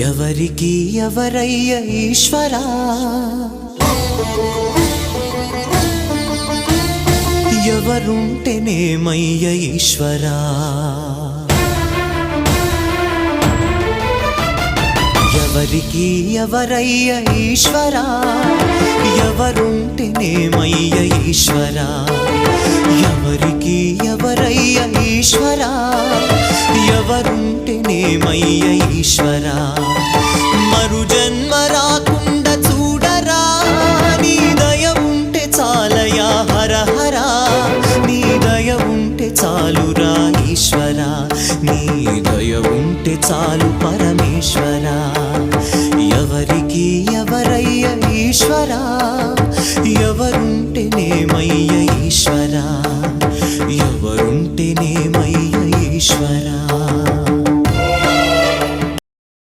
ఎవరికి ఎవరయ్య ఈశ్వరా, ఎవరుంటేనేమయ్య ఈశ్వరా, ఎవరికి ఎవరయ్య ఈశ్వరా, ఎవరుంటేనేమయ్య ఈశ్వరా, ఎవరికి ఎవరయ్య ఈశ్వరా, ఎవరుంటేనేమయ్య ఈశ్వరా. మరు జన్మ రాకుండా చూడరా, నీ దయ ఉంటే చాలయా హర హరా, నీ దయ ఉంటే చాలురా ఈశ్వరా, నీ దయ ఉంటే చాలు పరమేశ్వరా. ఎవరికి ఎవరయ్య ఈశ్వరా, ఎవరుంటేనేమయ్య ఈశ్వరా, ఎవరుంటేనేమయ్య ఈశ్వరా.